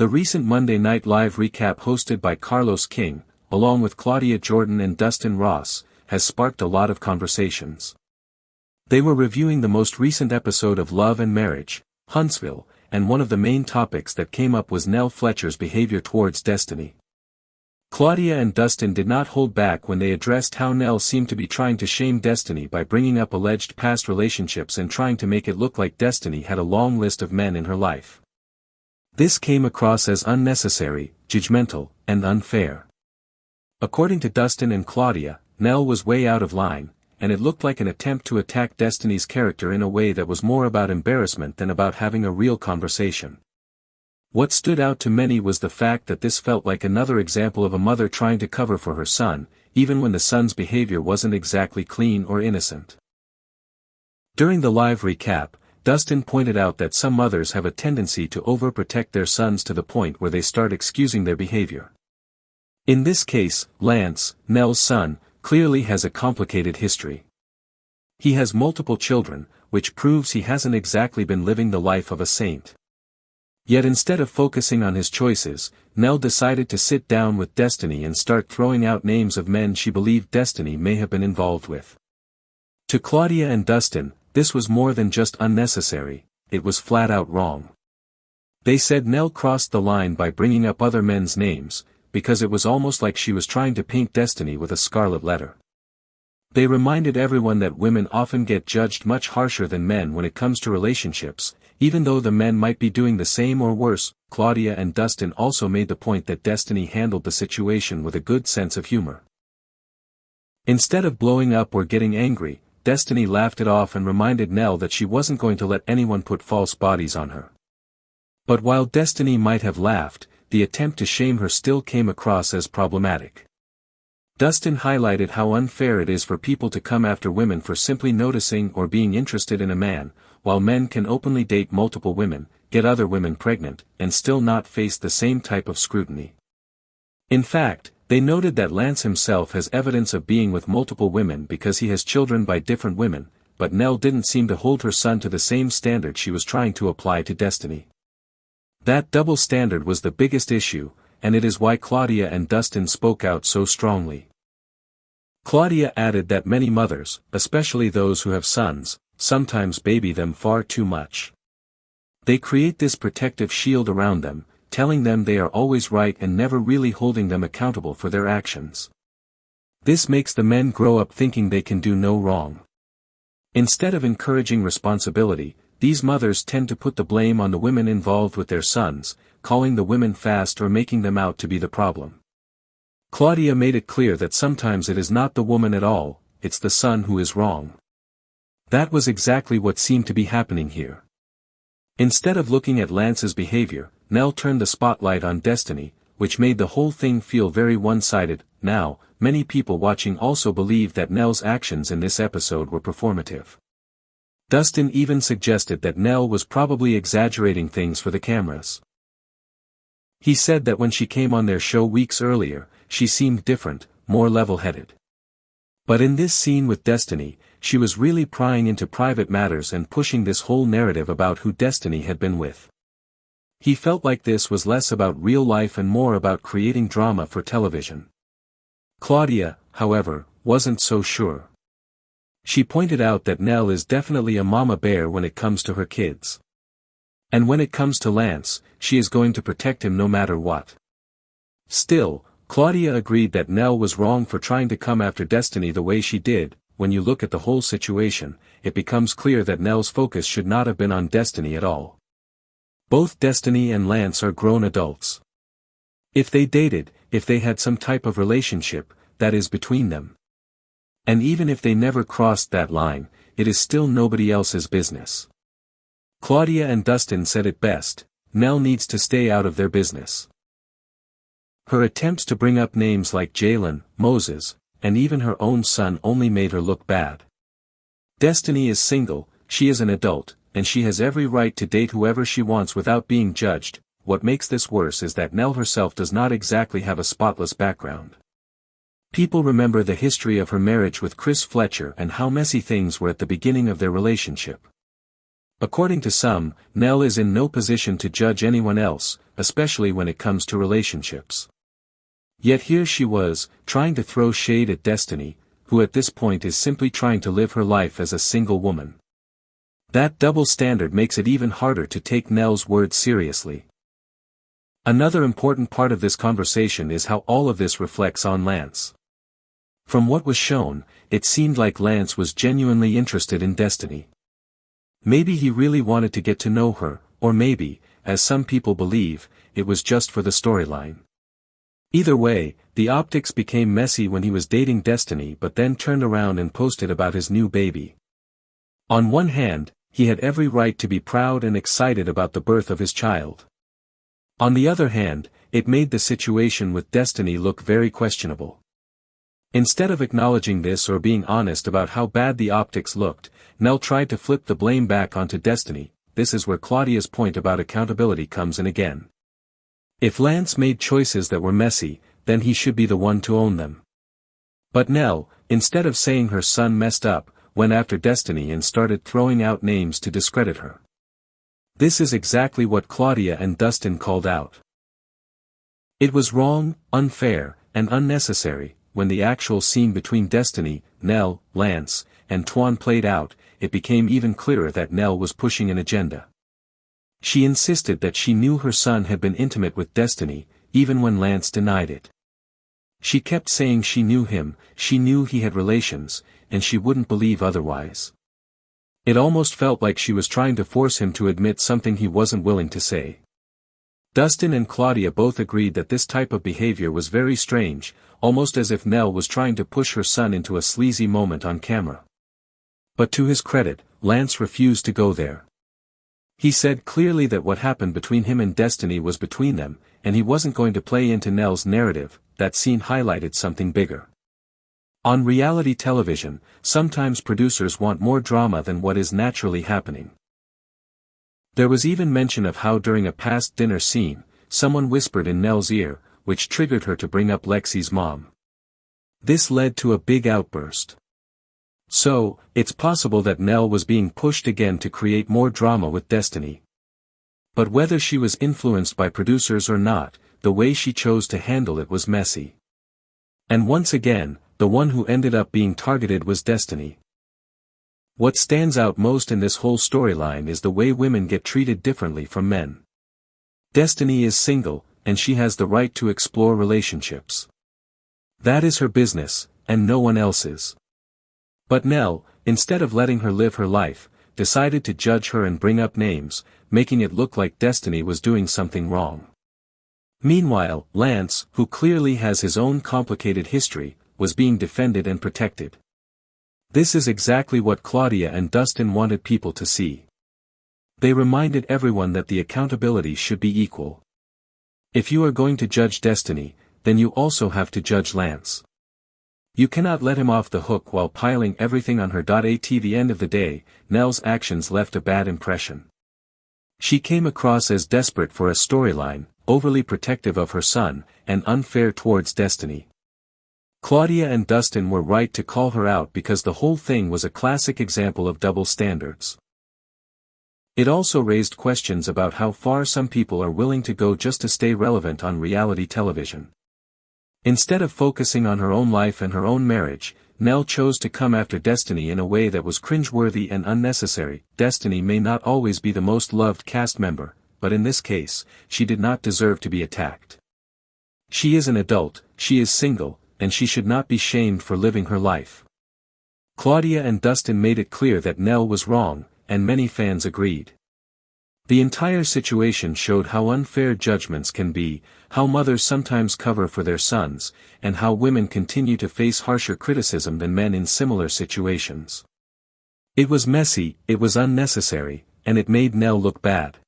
The recent Monday Night Live recap hosted by Carlos King, along with Claudia Jordan and Dustin Ross, has sparked a lot of conversations. They were reviewing the most recent episode of Love and Marriage, Huntsville, and one of the main topics that came up was Nell Fletcher's behavior towards Destiny. Claudia and Dustin did not hold back when they addressed how Nell seemed to be trying to shame Destiny by bringing up alleged past relationships and trying to make it look like Destiny had a long list of men in her life. This came across as unnecessary, judgmental, and unfair. According to Dustin and Claudia, Nell was way out of line, and it looked like an attempt to attack Destiny's character in a way that was more about embarrassment than about having a real conversation. What stood out to many was the fact that this felt like another example of a mother trying to cover for her son, even when the son's behavior wasn't exactly clean or innocent. During the live recap, Dustin pointed out that some mothers have a tendency to overprotect their sons to the point where they start excusing their behavior. In this case, Lance, Nell's son, clearly has a complicated history. He has multiple children, which proves he hasn't exactly been living the life of a saint. Yet instead of focusing on his choices, Nell decided to sit down with Destiny and start throwing out names of men she believed Destiny may have been involved with. To Claudia and Dustin, this was more than just unnecessary, it was flat out wrong. They said Nell crossed the line by bringing up other men's names, because it was almost like she was trying to paint Destiny with a scarlet letter. They reminded everyone that women often get judged much harsher than men when it comes to relationships, even though the men might be doing the same or worse. Claudia and Dustin also made the point that Destiny handled the situation with a good sense of humor. Instead of blowing up or getting angry, Destiny laughed it off and reminded Nell that she wasn't going to let anyone put false bodies on her. But while Destiny might have laughed, the attempt to shame her still came across as problematic. Dustin highlighted how unfair it is for people to come after women for simply noticing or being interested in a man, while men can openly date multiple women, get other women pregnant, and still not face the same type of scrutiny. In fact, they noted that Lance himself has evidence of being with multiple women because he has children by different women, but Nell didn't seem to hold her son to the same standard she was trying to apply to Destiny. That double standard was the biggest issue, and it is why Claudia and Dustin spoke out so strongly. Claudia added that many mothers, especially those who have sons, sometimes baby them far too much. They create this protective shield around them, telling them they are always right and never really holding them accountable for their actions. This makes the men grow up thinking they can do no wrong. Instead of encouraging responsibility, these mothers tend to put the blame on the women involved with their sons, calling the women fast or making them out to be the problem. Claudia made it clear that sometimes it is not the woman at all, it's the son who is wrong. That was exactly what seemed to be happening here. Instead of looking at Lance's behavior, Nell turned the spotlight on Destiny, which made the whole thing feel very one-sided. Now, many people watching also believe that Nell's actions in this episode were performative. Dustin even suggested that Nell was probably exaggerating things for the cameras. He said that when she came on their show weeks earlier, she seemed different, more level-headed. But in this scene with Destiny, she was really prying into private matters and pushing this whole narrative about who Destiny had been with. He felt like this was less about real life and more about creating drama for television. Claudia, however, wasn't so sure. She pointed out that Nell is definitely a mama bear when it comes to her kids. And when it comes to Lance, she is going to protect him no matter what. Still, Claudia agreed that Nell was wrong for trying to come after Destiny the way she did. When you look at the whole situation, it becomes clear that Nell's focus should not have been on Destiny at all. Both Destiny and Lance are grown adults. If they dated, if they had some type of relationship, that is between them. And even if they never crossed that line, it is still nobody else's business. Claudia and Dustin said it best, Nell needs to stay out of their business. Her attempts to bring up names like Jalen, Moses, and even her own son only made her look bad. Destiny is single, she is an adult, and she has every right to date whoever she wants without being judged. What makes this worse is that Nell herself does not exactly have a spotless background. People remember the history of her marriage with Fletcher and how messy things were at the beginning of their relationship. According to some, Nell is in no position to judge anyone else, especially when it comes to relationships. Yet here she was, trying to throw shade at Destiny, who at this point is simply trying to live her life as a single woman. That double standard makes it even harder to take Nell's words seriously. Another important part of this conversation is how all of this reflects on Lance. From what was shown, it seemed like Lance was genuinely interested in Destiny. Maybe he really wanted to get to know her, or maybe, as some people believe, it was just for the storyline. Either way, the optics became messy when he was dating Destiny but then turned around and posted about his new baby. On one hand, he had every right to be proud and excited about the birth of his child. On the other hand, it made the situation with Destiny look very questionable. Instead of acknowledging this or being honest about how bad the optics looked, Nell tried to flip the blame back onto Destiny. This is where Claudia's point about accountability comes in again. If Lance made choices that were messy, then he should be the one to own them. But Nell, instead of saying her son messed up, went after Destiny and started throwing out names to discredit her. This is exactly what Claudia and Dustin called out. It was wrong, unfair, and unnecessary. When the actual scene between Destiny, Nell, Lance, and Tuan played out, it became even clearer that Nell was pushing an agenda. She insisted that she knew her son had been intimate with Destiny, even when Lance denied it. She kept saying she knew him, she knew he had relations, and she wouldn't believe otherwise. It almost felt like she was trying to force him to admit something he wasn't willing to say. Dustin and Claudia both agreed that this type of behavior was very strange, almost as if Nell was trying to push her son into a sleazy moment on camera. But to his credit, Lance refused to go there. He said clearly that what happened between him and Destiny was between them, and he wasn't going to play into Nell's narrative. That scene highlighted something bigger. On reality television, sometimes producers want more drama than what is naturally happening. There was even mention of how during a past dinner scene, someone whispered in Nell's ear, which triggered her to bring up Lexi's mom. This led to a big outburst. So, it's possible that Nell was being pushed again to create more drama with Destiny. But whether she was influenced by producers or not, the way she chose to handle it was messy. And once again, the one who ended up being targeted was Destiny. What stands out most in this whole storyline is the way women get treated differently from men. Destiny is single, and she has the right to explore relationships. That is her business, and no one else's. But Nell, instead of letting her live her life, decided to judge her and bring up names, making it look like Destiny was doing something wrong. Meanwhile, Lance, who clearly has his own complicated history, was being defended and protected. This is exactly what Claudia and Dustin wanted people to see. They reminded everyone that the accountability should be equal. If you are going to judge Destiny, then you also have to judge Lance. You cannot let him off the hook while piling everything on her. At the end of the day, Nell's actions left a bad impression. She came across as desperate for a storyline, overly protective of her son, and unfair towards Destiny. Claudia and Dustin were right to call her out because the whole thing was a classic example of double standards. It also raised questions about how far some people are willing to go just to stay relevant on reality television. Instead of focusing on her own life and her own marriage, Nell chose to come after Destiny in a way that was cringeworthy and unnecessary. Destiny may not always be the most loved cast member, but in this case, she did not deserve to be attacked. She is an adult, she is single, and she should not be shamed for living her life. Claudia and Dustin made it clear that Nell was wrong, and many fans agreed. The entire situation showed how unfair judgments can be, how mothers sometimes cover for their sons, and how women continue to face harsher criticism than men in similar situations. It was messy, it was unnecessary, and it made Nell look bad.